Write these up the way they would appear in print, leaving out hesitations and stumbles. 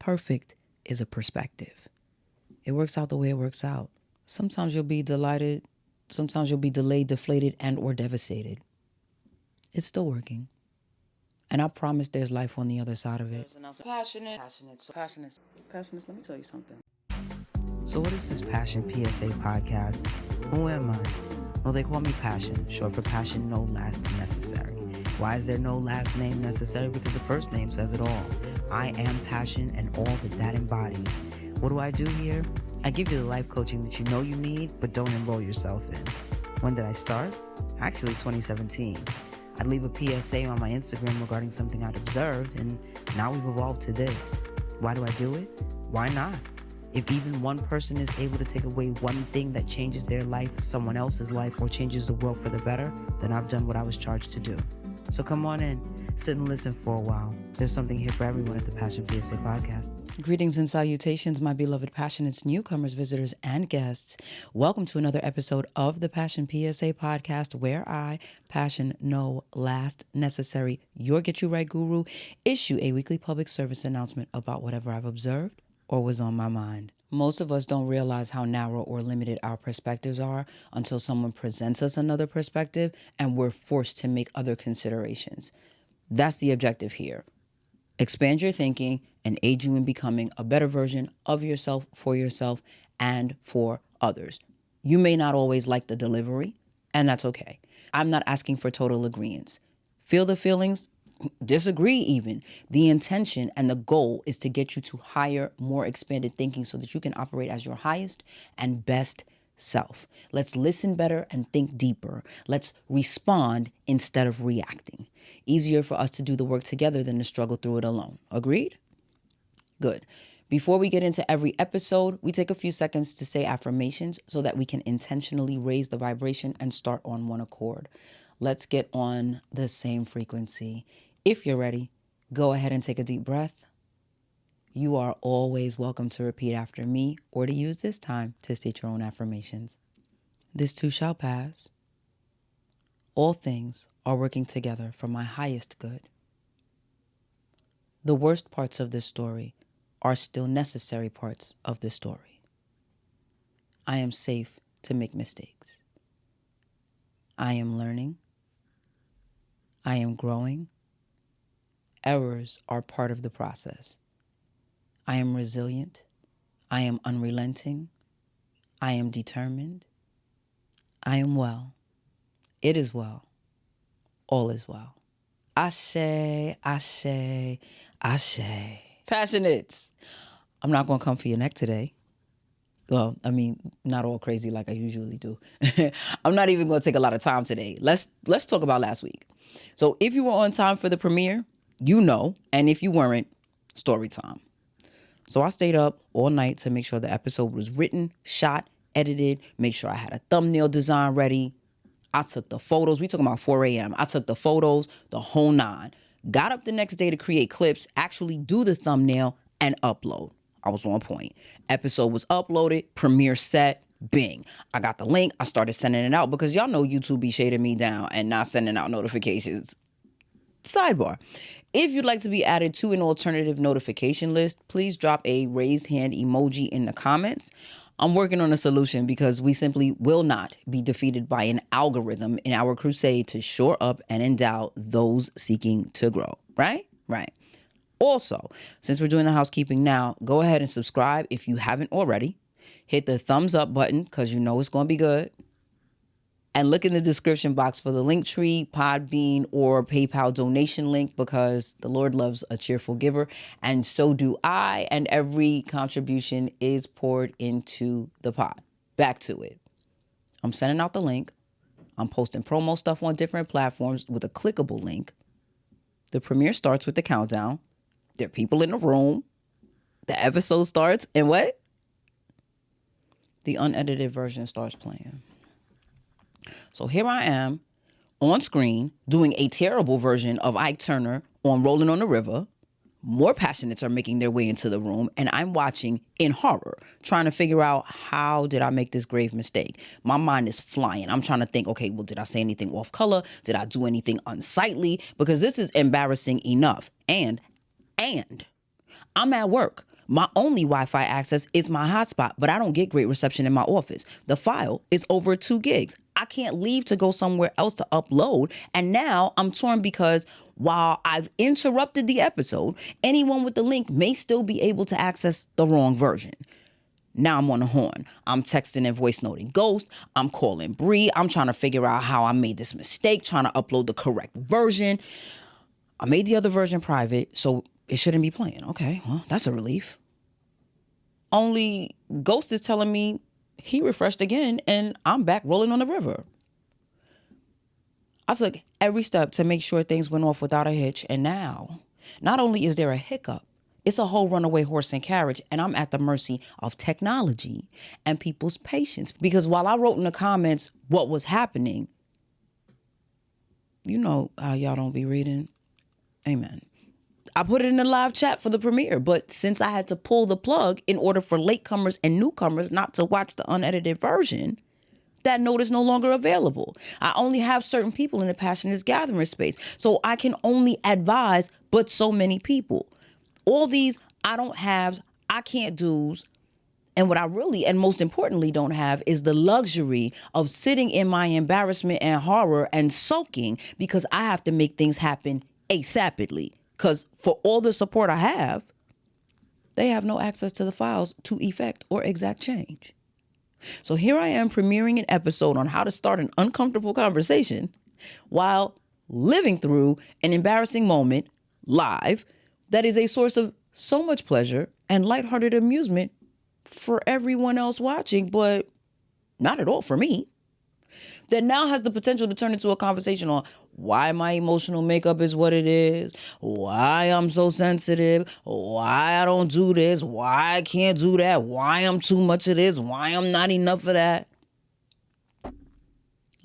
Perfect is a perspective. It works out the way it works out. Sometimes you'll be delighted. Sometimes you'll be delayed, deflated, and or devastated. It's still working. And I promise there's life on the other side of it. Passionate. Let me tell you something. So what is this Passion PSA podcast? Who am I? Well, they call me Passion, short for passion, no last necessary. Why is there no last name necessary? Because the first name says it all. I am Passion and all that embodies. What do I do here? I give you the life coaching that you know you need, but don't enroll yourself in. When did I start? Actually, 2017. I'd leave a PSA on my Instagram regarding something I'd observed, and now we've evolved to this. Why do I do it? Why not? If even one person is able to take away one thing that changes their life, someone else's life, or changes the world for the better, then I've done what I was charged to do. So come on in, sit and listen for a while. There's something here for everyone at the Passion PSA podcast. Greetings and salutations, my beloved Passionates, newcomers, visitors, and guests. Welcome to another episode of the Passion PSA podcast, where I, Passion No Last Necessary, your Get You Right Guru, issue a weekly public service announcement about whatever I've observed or was on my mind. Most of us don't realize how narrow or limited our perspectives are until someone presents us another perspective and we're forced to make other considerations. That's the objective here. Expand your thinking and aid you in becoming a better version of yourself, and for others. You may not always like the delivery, and that's okay. I'm not asking for total agreement. Feel the feelings, disagree even. The intention and the goal is to get you to higher, more expanded thinking so that you can operate as your highest and best self. Let's listen better and think deeper. Let's respond instead of reacting. Easier for us to do the work together than to struggle through it alone. Agreed? Good. Before we get into every episode, we take a few seconds to say affirmations so that we can intentionally raise the vibration and start on one accord. Let's get on the same frequency. If you're ready, go ahead and take a deep breath. You are always welcome to repeat after me or to use this time to state your own affirmations. This too shall pass. All things are working together for my highest good. The worst parts of this story are still necessary parts of the story. I am safe to make mistakes. I am learning. I am growing. Errors are part of the process. I am resilient. I am unrelenting. I am determined. I am well. It is well. All is well. Ashe, ashe, ashe. Passionates. I'm not going to come for your neck today. Well, I mean, not all crazy like I usually do. I'm not even going to take a lot of time today. Let's talk about last week. So if you were on time for the premiere, you know, and if you weren't, story time. So I stayed up all night to make sure the episode was written, shot, edited, make sure I had a thumbnail design ready. I took the photos. We talking about 4 a.m. I took the photos, the whole nine. Got up the next day to create clips, actually do the thumbnail, and upload. I was on point. Episode was uploaded, premiere set, bing. I got the link. I started sending it out because y'all know YouTube be shading me down and not sending out notifications. Sidebar. If you'd like to be added to an alternative notification list, please drop a raised hand emoji in the comments. I'm working on a solution because we simply will not be defeated by an algorithm in our crusade to shore up and endow those seeking to grow. Right? Right. Also, since we're doing the housekeeping now, go ahead and subscribe if you haven't already. Hit the thumbs up button because you know it's going to be good. And look in the description box for the Linktree, Podbean, or PayPal donation link because the Lord loves a cheerful giver, and so do I, and every contribution is poured into the pot. Back to it. I'm sending out the link. I'm posting promo stuff on different platforms with a clickable link. The premiere starts with the countdown. There are people in the room. The episode starts, and what? The unedited version starts playing. So here I am on screen doing a terrible version of Ike Turner on Rolling on the River. More passionates are making their way into the room, and I'm watching in horror, trying to figure out how did I make this grave mistake. My mind is flying. I'm trying to think, okay, well, did I say anything off color? Did I do anything unsightly? Because this is embarrassing enough. And I'm at work. My only Wi-Fi access is my hotspot, but I don't get great reception in my office. The file is over 2 gigs. I can't leave to go somewhere else to upload. And now I'm torn because while I've interrupted the episode, anyone with the link may still be able to access the wrong version. Now I'm on the horn. I'm texting and voice noting Ghost. I'm calling Bree. I'm trying to figure out how I made this mistake, trying to upload the correct version. I made the other version private, so it shouldn't be playing. Okay, well, that's a relief. Only Ghost is telling me he refreshed again and I'm back rolling on the river. I took every step to make sure things went off without a hitch, and now, not only is there a hiccup, it's a whole runaway horse and carriage, and I'm at the mercy of technology and people's patience. Because while I wrote in the comments what was happening, you know how y'all don't be reading. Amen. I put it in the live chat for the premiere, but since I had to pull the plug in order for latecomers and newcomers not to watch the unedited version, that note is no longer available. I only have certain people in the Passionate Gathering space, so I can only advise but so many people. All these I don't have, I can't do's. And what I really, and most importantly, don't have is the luxury of sitting in my embarrassment and horror and sulking because I have to make things happen ASAPidly. Because for all the support I have, they have no access to the files to effect or exact change. So here I am premiering an episode on how to start an uncomfortable conversation while living through an embarrassing moment live that is a source of so much pleasure and lighthearted amusement for everyone else watching, but not at all for me. That now has the potential to turn into a conversation on why my emotional makeup is what it is, why I'm so sensitive, why I don't do this, why I can't do that, why I'm too much of this, why I'm not enough of that.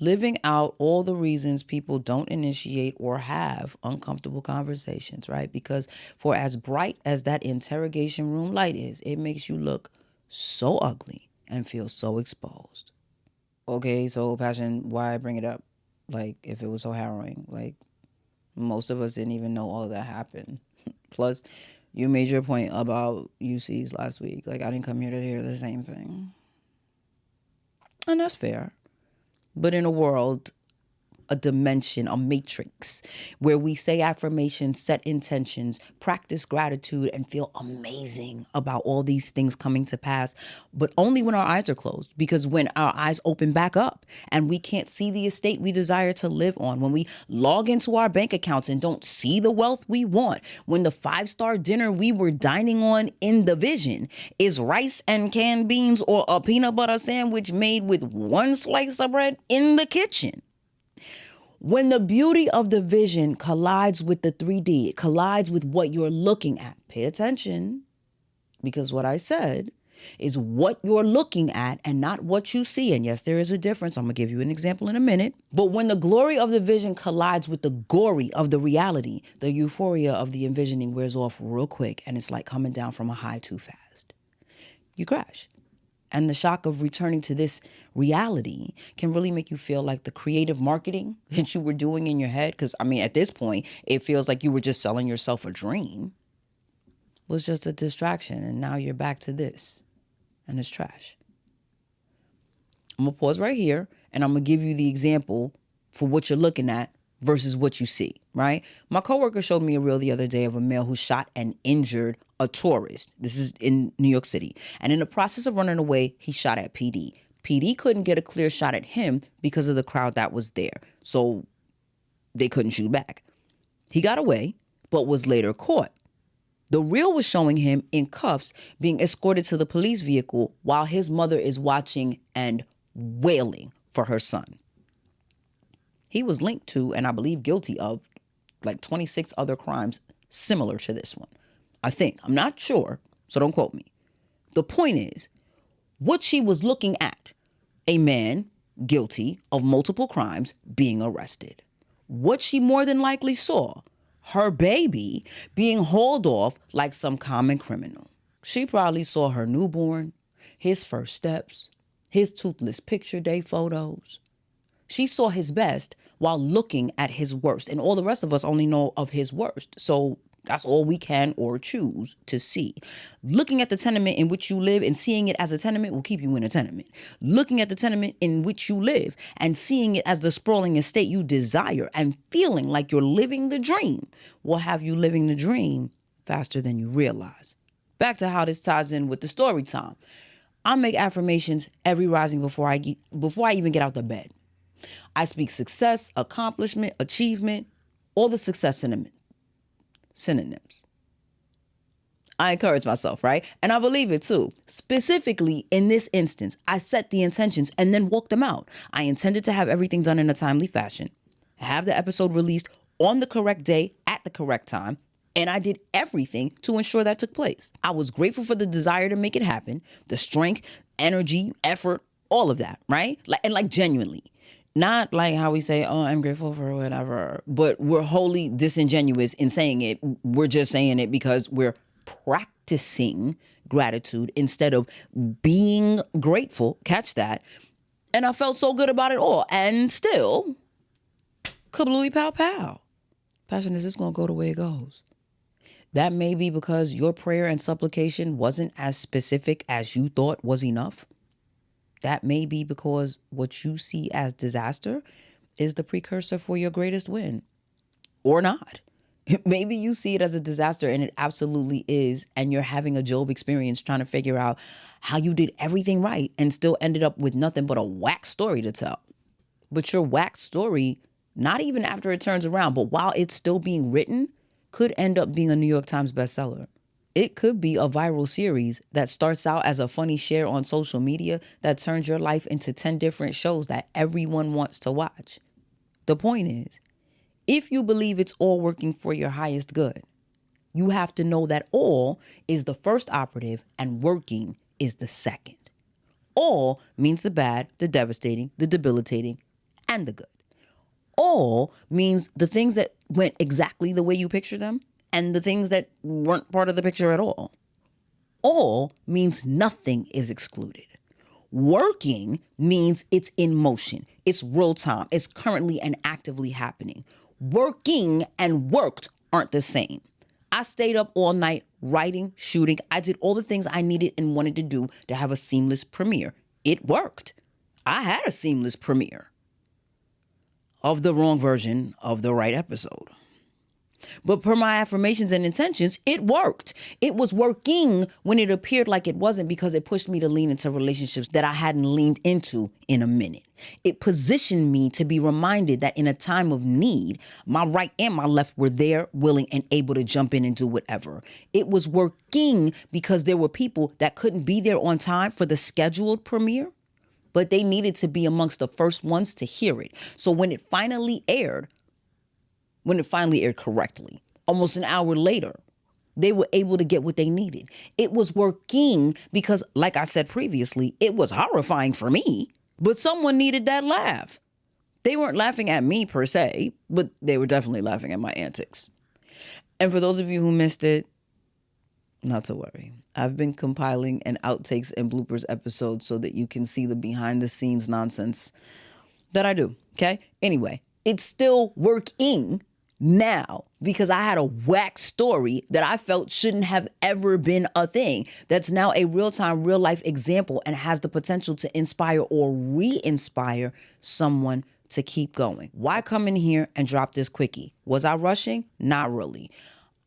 Living out all the reasons people don't initiate or have uncomfortable conversations, right? Because for as bright as that interrogation room light is, it makes you look so ugly and feel so exposed. Okay, so Passion, why I bring it up? Like, if it was so harrowing, like, most of us didn't even know all of that happened. Plus, you made your point about UCs last week. Like, I didn't come here to hear the same thing. And that's fair. But in a world, a dimension, a matrix, where we say affirmations, set intentions, practice gratitude, and feel amazing about all these things coming to pass, but only when our eyes are closed. Because when our eyes open back up and we can't see the estate we desire to live on, when we log into our bank accounts and don't see the wealth we want, when the 5-star dinner we were dining on in the vision is rice and canned beans or a peanut butter sandwich made with one slice of bread in the kitchen. When the beauty of the vision collides with the 3D, it collides with what you're looking at. Pay attention, because what I said is what you're looking at and not what you see. And yes, there is a difference. I'm going to give you an example in a minute. But when the glory of the vision collides with the gory of the reality, the euphoria of the envisioning wears off real quick, and it's like coming down from a high too fast. You crash. And the shock of returning to this reality can really make you feel like the creative marketing that you were doing in your head, because, I mean, at this point, it feels like you were just selling yourself a dream, was just a distraction. And now you're back to this, and it's trash. I'm going to pause right here, and I'm going to give you the example for what you're looking at versus what you see, right? My coworker showed me a reel the other day of a male who shot and injured a tourist. This is in New York City. And in the process of running away, he shot at PD. PD couldn't get a clear shot at him because of the crowd that was there. So they couldn't shoot back. He got away, but was later caught. The reel was showing him in cuffs being escorted to the police vehicle while his mother is watching and wailing for her son. He was linked to, and I believe guilty of, like 26 other crimes similar to this one. I think. I'm not sure, so don't quote me. The point is, what she was looking at, a man guilty of multiple crimes being arrested. What she more than likely saw, her baby being hauled off like some common criminal. She probably saw her newborn, his first steps, his toothless picture day photos. She saw his best while looking at his worst. And all the rest of us only know of his worst. So That's all we can or choose to see. Looking at the tenement in which you live and seeing it as a tenement will keep you in a tenement. Looking at the tenement in which you live and seeing it as the sprawling estate you desire and feeling like you're living the dream will have you living the dream faster than you realize. Back to how this ties in with the story time. I make affirmations every rising before I even get out the bed. I speak success, accomplishment, achievement, all the success synonyms. I encourage myself, right? And I believe it too. Specifically, in this instance, I set the intentions and then walked them out. I intended to have everything done in a timely fashion, have the episode released on the correct day at the correct time, and I did everything to ensure that took place. I was grateful for the desire to make it happen, the strength, energy, effort, all of that, right? Like genuinely. Not like how we say, oh, I'm grateful for whatever, but we're wholly disingenuous in saying it. We're just saying it because we're practicing gratitude instead of being grateful. Catch that. And I felt so good about it all. And still, kablewy pow pow. Passion, is this going to go the way it goes? That may be because your prayer and supplication wasn't as specific as you thought was enough. That may be because what you see as disaster is the precursor for your greatest win. Or not. Maybe you see it as a disaster and it absolutely is, and you're having a Job experience trying to figure out how you did everything right and still ended up with nothing but a whack story to tell. But your whack story, not even after it turns around, but while it's still being written, could end up being a New York Times bestseller. It could be a viral series that starts out as a funny share on social media that turns your life into 10 different shows that everyone wants to watch. The point is, if you believe it's all working for your highest good, you have to know that all is the first operative and working is the second. All means the bad, the devastating, the debilitating, and the good. All means the things that went exactly the way you picture them and the things that weren't part of the picture at all. All means nothing is excluded. Working means it's in motion. It's real time. It's currently and actively happening. Working and worked aren't the same. I stayed up all night writing, shooting. I did all the things I needed and wanted to do to have a seamless premiere. It worked. I had a seamless premiere of the wrong version of the right episode. But per my affirmations and intentions, it worked. It was working when it appeared like it wasn't, because it pushed me to lean into relationships that I hadn't leaned into in a minute. It positioned me to be reminded that in a time of need, my right and my left were there, willing and able to jump in and do whatever. It was working because there were people that couldn't be there on time for the scheduled premiere, but they needed to be amongst the first ones to hear it. So when it finally aired correctly, almost an hour later, they were able to get what they needed. It was working because, like I said previously, it was horrifying for me, but someone needed that laugh. They weren't laughing at me per se, but they were definitely laughing at my antics. And for those of you who missed it, not to worry. I've been compiling an outtakes and bloopers episode so that you can see the behind the scenes nonsense that I do. Okay? Anyway, it's still working now because I had a whack story that I felt shouldn't have ever been a thing. That's now a real-time, real-life example and has the potential to inspire or re-inspire someone to keep going. Why come in here and drop this quickie? Was I rushing? Not really.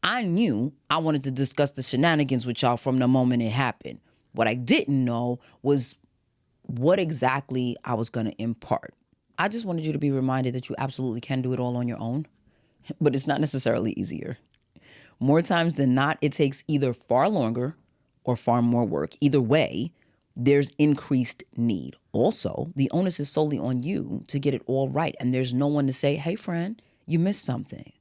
I knew I wanted to discuss the shenanigans with y'all from the moment it happened. What I didn't know was what exactly I was going to impart. I just wanted you to be reminded that you absolutely can do it all on your own, but it's not necessarily easier. More times than not, it takes either far longer or far more work. Either way, there's increased need. Also, the onus is solely on you to get it all right, and there's no one to say, hey, friend, you missed something.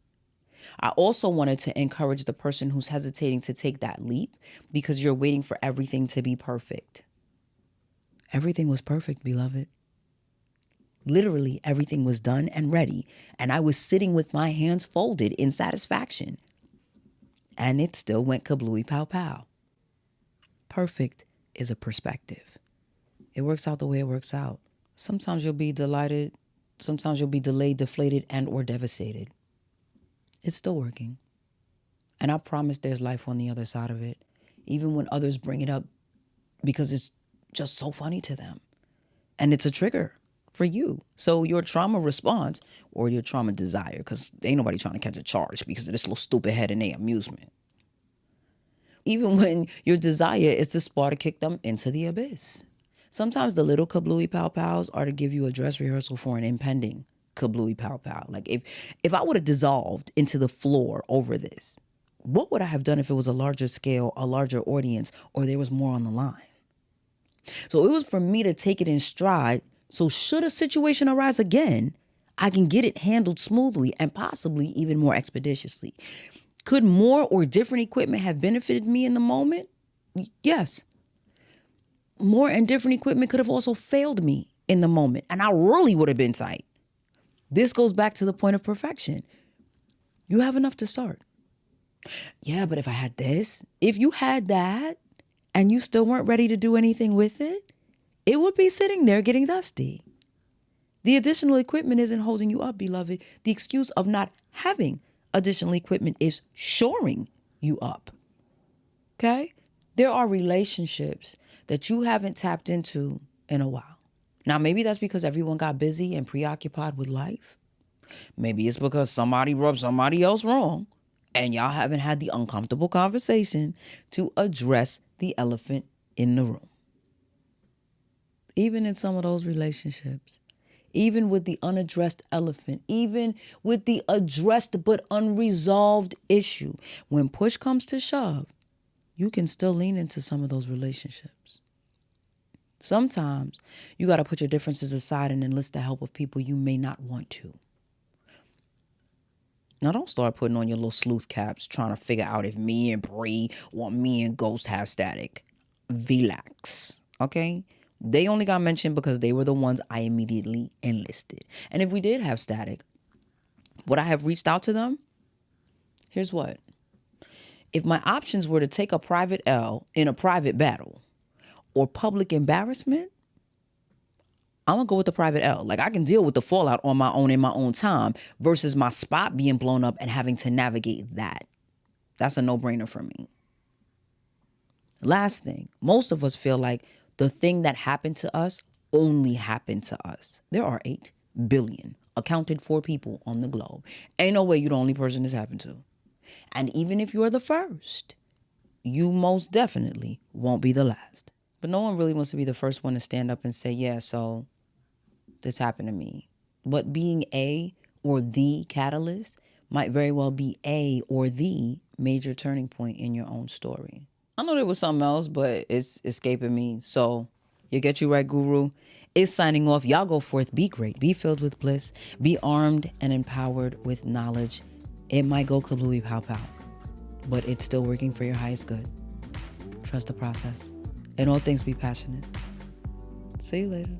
I also wanted to encourage the person who's hesitating to take that leap because you're waiting for everything to be perfect. Everything was perfect, beloved. Literally, everything was done and ready, and I was sitting with my hands folded in satisfaction. And it still went kablewy pow pow. Perfect is a perspective. It works out the way it works out. Sometimes you'll be delighted. Sometimes you'll be delayed, deflated, and or devastated. It's still working. And I promise there's life on the other side of it, even when others bring it up because it's just so funny to them. And it's a trigger for you. So your trauma response or your trauma desire, because ain't nobody trying to catch a charge because of this little stupid head and their amusement. Even when your desire is to spar to kick them into the abyss. Sometimes the little kablewy pow-pows are to give you a dress rehearsal for an impending kablewy pow-pow. Like if I would have dissolved into the floor over this, what would I have done if it was a larger scale, a larger audience, or there was more on the line? So it was for me to take it in stride. So should a situation arise again, I can get it handled smoothly and possibly even more expeditiously. Could more or different equipment have benefited me in the moment? Yes. More and different equipment could have also failed me in the moment, and I really would have been tight. This goes back to the point of perfection. You have enough to start. Yeah, but if I had this, if you had that, and you still weren't ready to do anything with it, it would be sitting there getting dusty. The additional equipment isn't holding you up, beloved. The excuse of not having additional equipment is shoring you up. Okay? There are relationships that you haven't tapped into in a while. Now, maybe that's because everyone got busy and preoccupied with life. Maybe it's because somebody rubbed somebody else wrong and y'all haven't had the uncomfortable conversation to address the elephant in the room. Even in some of those relationships, even with the unaddressed elephant, even with the addressed but unresolved issue, when push comes to shove, you can still lean into some of those relationships. Sometimes you got to put your differences aside and enlist the help of people you may not want to. Now, don't start putting on your little sleuth caps trying to figure out if me and Bree or me and Ghost have static. Relax, okay? They only got mentioned because they were the ones I immediately enlisted. And if we did have static, would I have reached out to them? Here's what. If my options were to take a private L in a private battle or public embarrassment, I'm going to go with the private L. Like, I can deal with the fallout on my own in my own time versus my spot being blown up and having to navigate that. That's a no-brainer for me. Last thing, most of us feel like the thing that happened to us only happened to us. There are 8 billion accounted for people on the globe. Ain't no way you're the only person this happened to. And even if you're the first, you most definitely won't be the last. But no one really wants to be the first one to stand up and say, yeah, so this happened to me. But being a or the catalyst might very well be a or the major turning point in your own story. I know there was something else, but it's escaping me. So you get you right, Guru. Is signing off. Y'all go forth. Be great. Be filled with bliss. Be armed and empowered with knowledge. It might go kablooey pow pow, but it's still working for your highest good. Trust the process. In all things, be passionate. See you later.